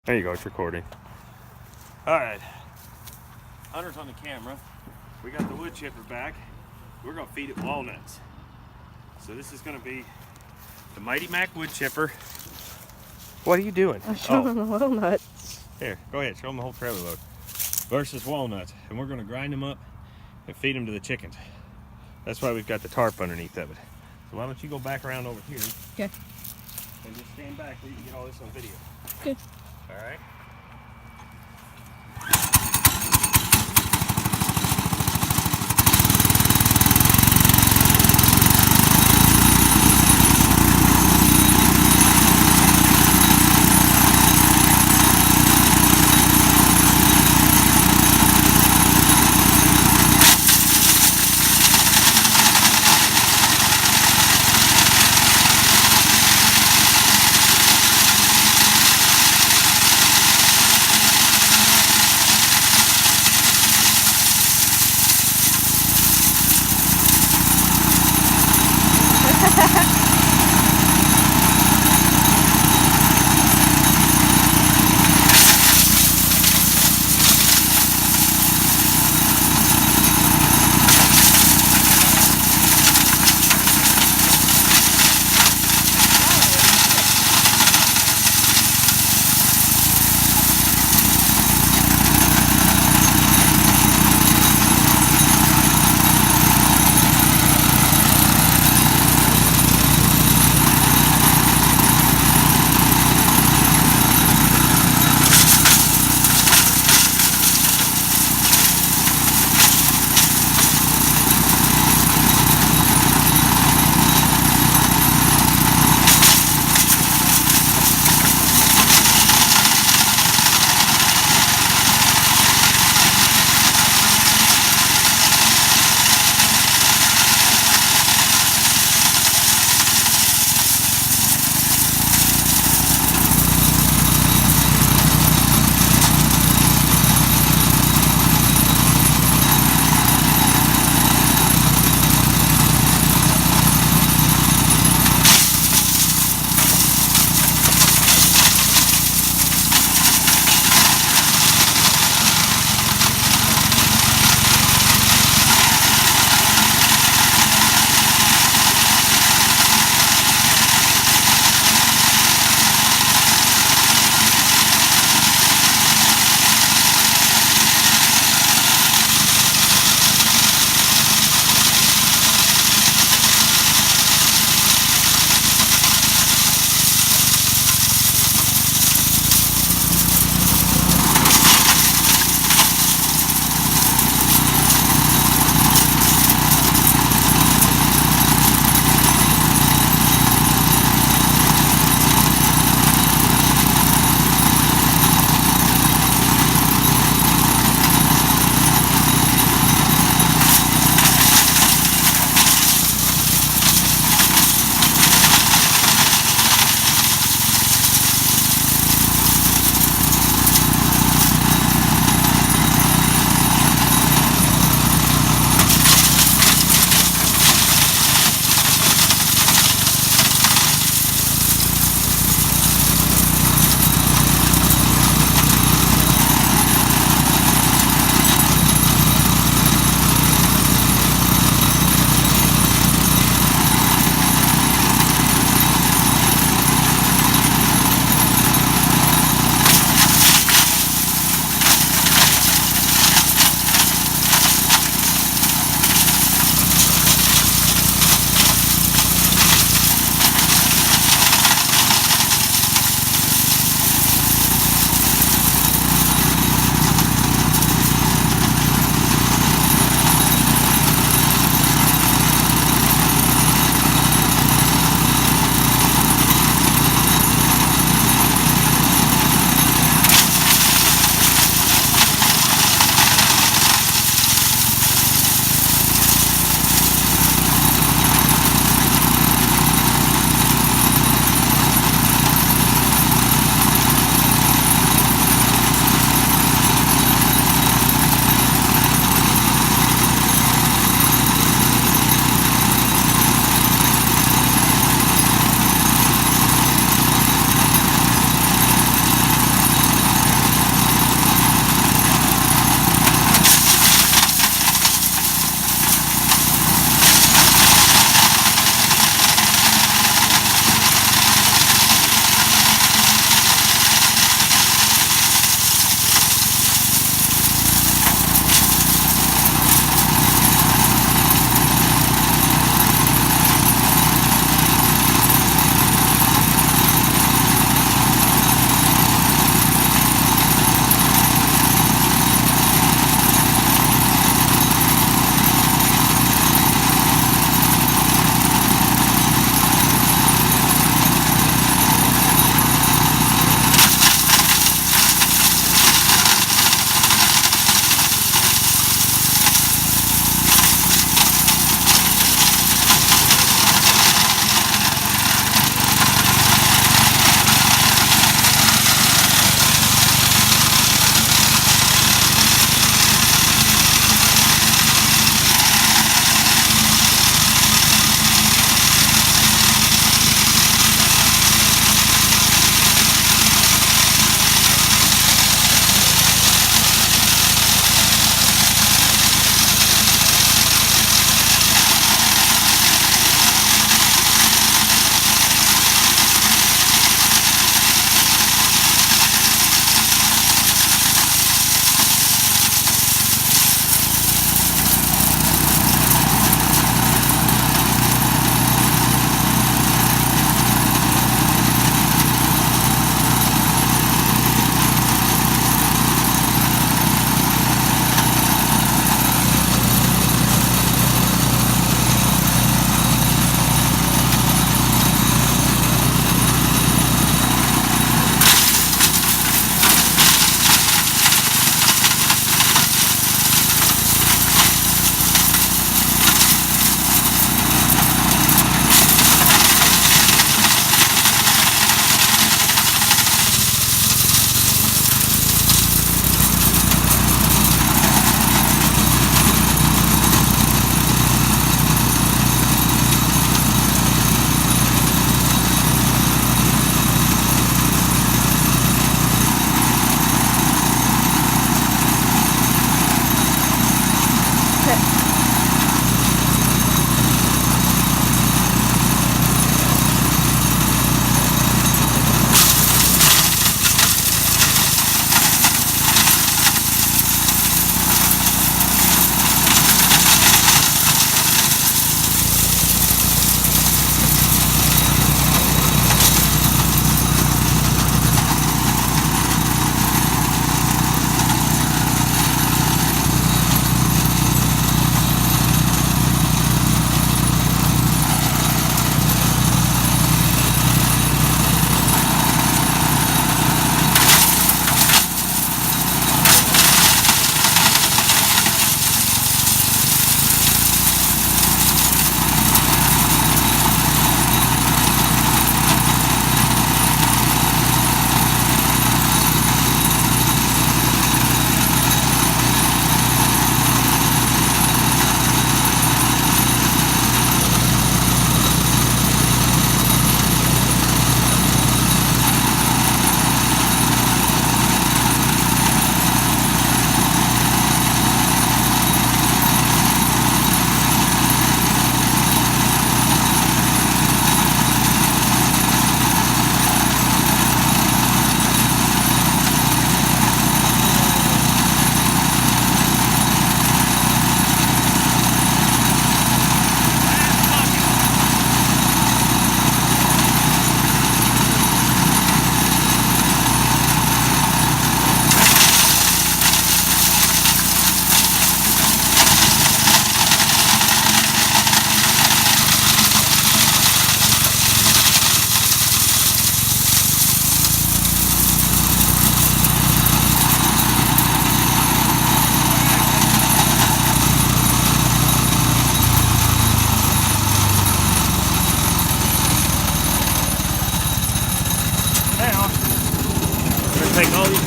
There you go, it's recording. Alright, Hunter's on the camera. We got the wood chipper back. We're gonna feed it walnuts. So this is gonna be the Mighty Mac wood chipper. What are you doing? I'm showing them the walnuts. Here, go ahead, show them the whole trailer load. Versus walnuts. And we're gonna grind them up and feed them to the chickens. That's why we've got the tarp underneath of it. So why don't you go back around over here. Okay. And just stand back where you can get all this on video. Okay. All right.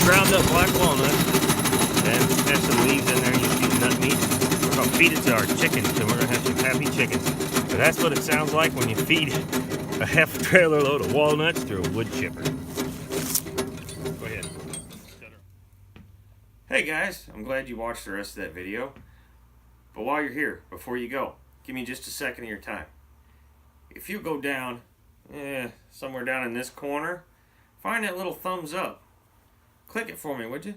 ground up black walnuts and have some leaves in there. You see nut meat. We're gonna feed it to our chickens, and we're gonna have some happy chickens. So that's what it sounds like when you feed a half trailer load of walnuts through a wood chipper. Go ahead. Hey guys, I'm glad you watched the rest of that video. But while you're here, before you go, give me just a second of your time. If you go down, somewhere down in this corner, find that little thumbs up. Click it for me, would you?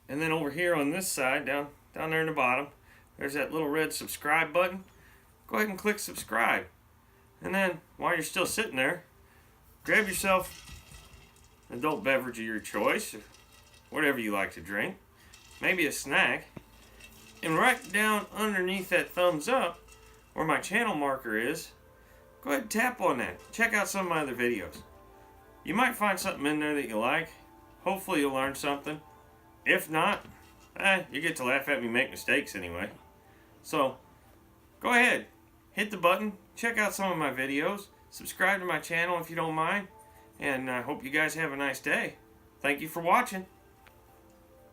And then over here on this side, down there in the bottom, there's that little red subscribe button. Go ahead and click subscribe. And then, while you're still sitting there, grab yourself an adult beverage of your choice, whatever you like to drink, maybe a snack, and right down underneath that thumbs up, where my channel marker is, go ahead and tap on that. Check out some of my other videos. You might find something in there that you like. Hopefully you'll learn something. If not, you get to laugh at me make mistakes anyway. So, go ahead, hit the button, check out some of my videos, subscribe to my channel if you don't mind, and I hope you guys have a nice day. Thank you for watching.